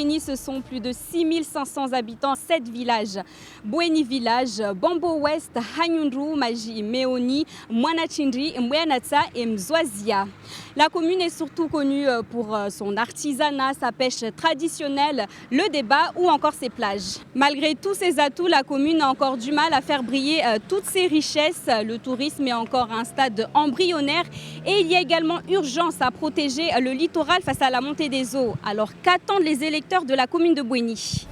Ce sont plus de 6500 habitants, 7 villages. Bweni Village, Bambo West, Hanyundu, Maji, Meoni, Mwanachindri, Mwenata et Mzwazia. La commune est surtout connue pour son artisanat, sa pêche traditionnelle, le débat ou encore ses plages. Malgré tous ces atouts, la commune a encore du mal à faire briller toutes ses richesses. Le tourisme est encore à un stade embryonnaire et il y a également urgence à protéger le littoral face à la montée des eaux. Alors qu'attendent les électeurs de la commune de Bweni?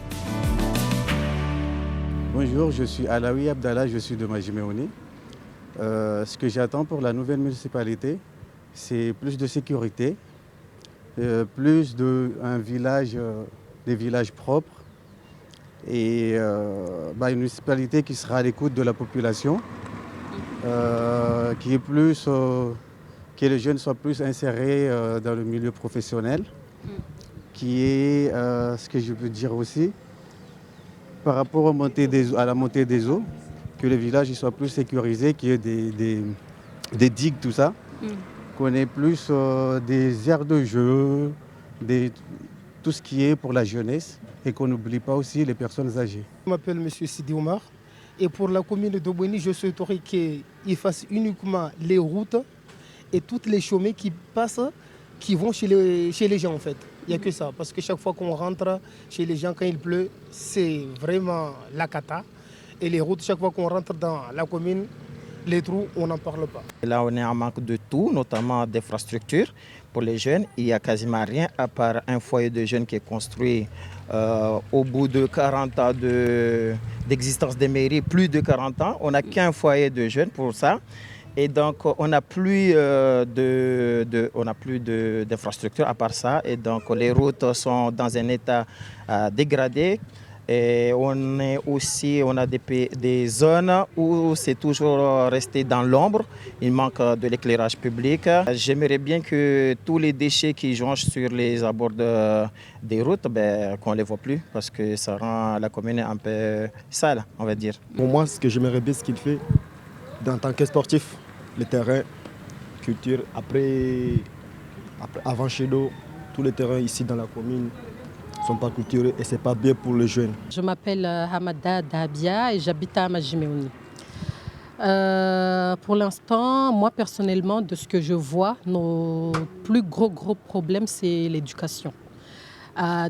Bonjour, je suis Alaoui Abdallah, je suis de Majimeoni. Ce que j'attends pour la nouvelle municipalité, c'est plus de sécurité, plus des villages propres et une municipalité qui sera à l'écoute de la population, que les jeunes soient plus insérés dans le milieu professionnel, qui est, ce que je veux dire aussi, par rapport à la montée des eaux, que les villages soient plus sécurisés, qu'il y ait des digues, tout ça, qu'on ait plus des aires de jeu, tout ce qui est pour la jeunesse et qu'on n'oublie pas aussi les personnes âgées. Je m'appelle M. Sidi Omar et pour la commune de Bweni, je souhaiterais qu'ils fassent uniquement les routes et toutes les chemins qui passent, qui vont chez les gens en fait. Il n'y a que ça, parce que chaque fois qu'on rentre chez les gens quand il pleut, c'est vraiment la cata. Et les routes, chaque fois qu'on rentre dans la commune, les trous, on n'en parle pas. Là, on est en manque de tout, notamment d'infrastructures pour les jeunes. Il n'y a quasiment rien à part un foyer de jeunes qui est construit au bout de 40 ans d'existence des mairies, plus de 40 ans. On n'a qu'un foyer de jeunes pour ça. Et donc, on n'a plus d'infrastructures à part ça. Et donc, les routes sont dans un état dégradé. Et on a des zones où c'est toujours resté dans l'ombre. Il manque de l'éclairage public. J'aimerais bien que tous les déchets qui jonchent sur les abords des routes, qu'on ne les voit plus parce que ça rend la commune un peu sale, on va dire. Pour moi, ce que j'aimerais bien, ce qu'il fait, en tant que sportif, le terrain, culture, avant chez nous, tous les terrains ici dans la commune ne sont pas culturés et ce n'est pas bien pour les jeunes. Je m'appelle Hamada Dabia et j'habite à Majimeoni. Pour l'instant, moi personnellement, de ce que je vois, nos plus gros problèmes, c'est l'éducation.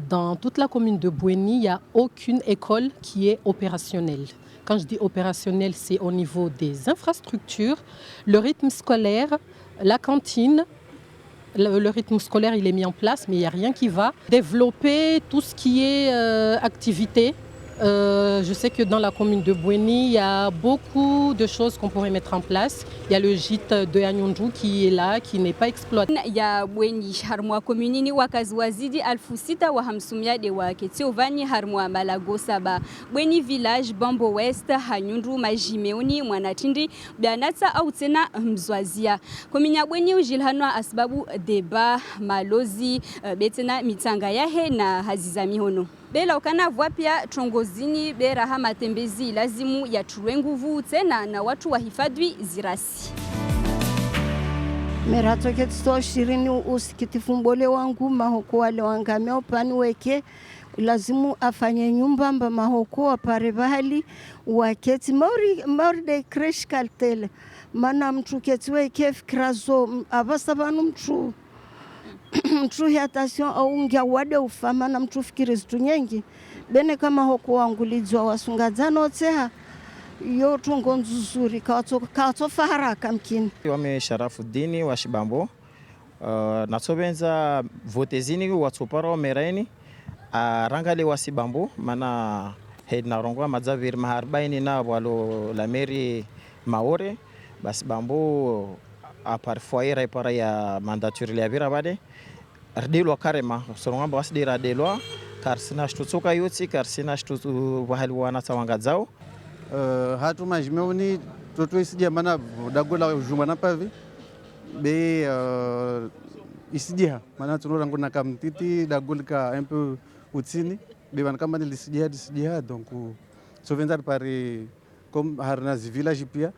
Dans toute la commune de Bweni, il n'y a aucune école qui est opérationnelle. Quand je dis opérationnel, c'est au niveau des infrastructures, le rythme scolaire, la cantine. Le rythme scolaire, il est mis en place, mais il n'y a rien qui va. Développer tout ce qui est activité. Je sais que dans la commune de Bweni, il y a beaucoup de choses qu'on pourrait mettre en place. Il y a le gîte de Hanyundu qui est là, qui n'est pas exploité. Il y a Bweni, harmwa communini wakazi wazidi 6,500 waketiovani harmwa Malago Saba. Bweni Village, Bambo West, Hanyundu, Majimeoni, Mwanachindri, Bianata au tena Mzwazia. Kominya Bweni ujilhanwa asbabu deba, malozi, betena mitanga yahe na hazizami hono. Bela ukana pia trongozini bera ha matembezi lazimu yachukue nguvu tena na watu wahifadhi zirasi. Merato ketsto shirini usikitifumbole wangu mahoko wale wangame opani weke lazimu afanye nyumba mba mahoko apare bahali waketi mauri de crash kaltele mana mtu keti weke fikrazo abasabanu mtu attention au ungia wade ufama na mtu fikiri zitu nyengi bene kama hoko wangu lidzwa wasungadzano tseha yo tungo nzuri kawatofa haraka mkini wame Sharafuddini wa Shibambo natsobenza votezini watsoparo mereni rangale wa Shibambo mana hedna rongwa madzavir maharbaini na walo la mairie maore bas Bambo a parfois repara ya mandature le avira bade ardelo karema soronga bas dira delo kar sina shtuka yotsi kar sina shtu wahalwana tawanga zao hatu Majimeoni toto isidia mana dagola jumana pavi be isidia mana tunora ngona kamtiti dagolka un peu utsini be ban kama disidia donc sovendar pare comme harna village pia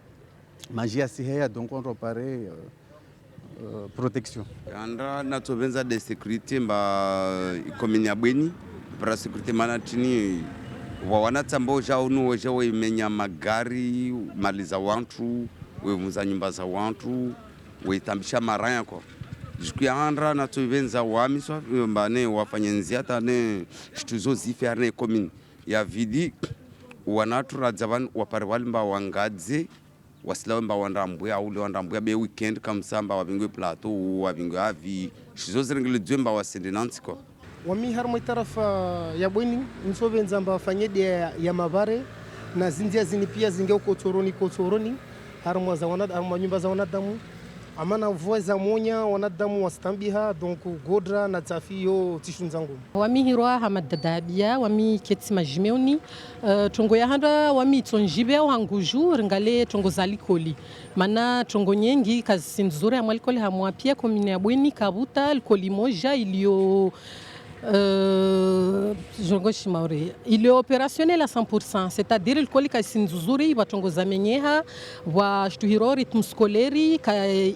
magia siheya donc on repare protection andra natsovenza de sécurité mba commune ya Bweni para security manatini wanatambao jao wewe imenya magari mali za watu wevuza nyumba za watu weitambisha maraya kwa jikuandra na tuvenza wamiswa mbane wafanye nziata ne shtuzo zifiarne commune ya vidi wanatura javan wapare walimba wangadze wasilawe mba wandambuya ule wandambuya be weekend kamsamba wabingwe plateau wabingwe avi shizo zirengele dzemba wasende nantiko wami harmo tarafa ya Bweni nsovenza mba fanyede ya mavare na zindia zini pia zinge kotoroni harmo za wanad harmo nyumba za wanadamu amana voix za monya wanadamu wastambiha donc godra na tafio tishunzangu wami hirwa hamad dadabia wami keti majimeoni tongo ya handa wami tonjibe wanguju ringale tongo zalikoli mana tongo nyengi kazi sinzure ya mwalikoli hamwa pia komune ya Bweni kabuta likoli moja ilio il est opérationnel à 100%, c'est-à-dire le colis qui s'inzuri va tongoza menyeha va shtuhiro rythme scolaire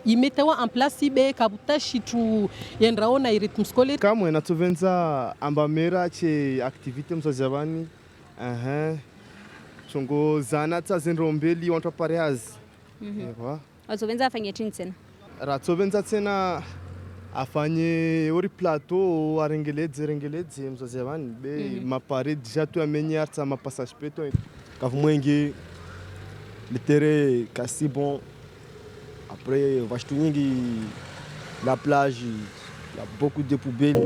il mettait en place ibe kabuta shitu yendraona rythme scolaire kama inatuvenza ambamera che activité mzozavani tongo zana tsazenrombeli watu pareaz Watovenza afanye chini tena ratsovenza tena afanye ori plateau arengeledze mzozavani be mapare déjà tu amenye arta ma passage peton kavumwenge le terrain kasi bon après vachtu nyingi la plage il y a beaucoup de poubelles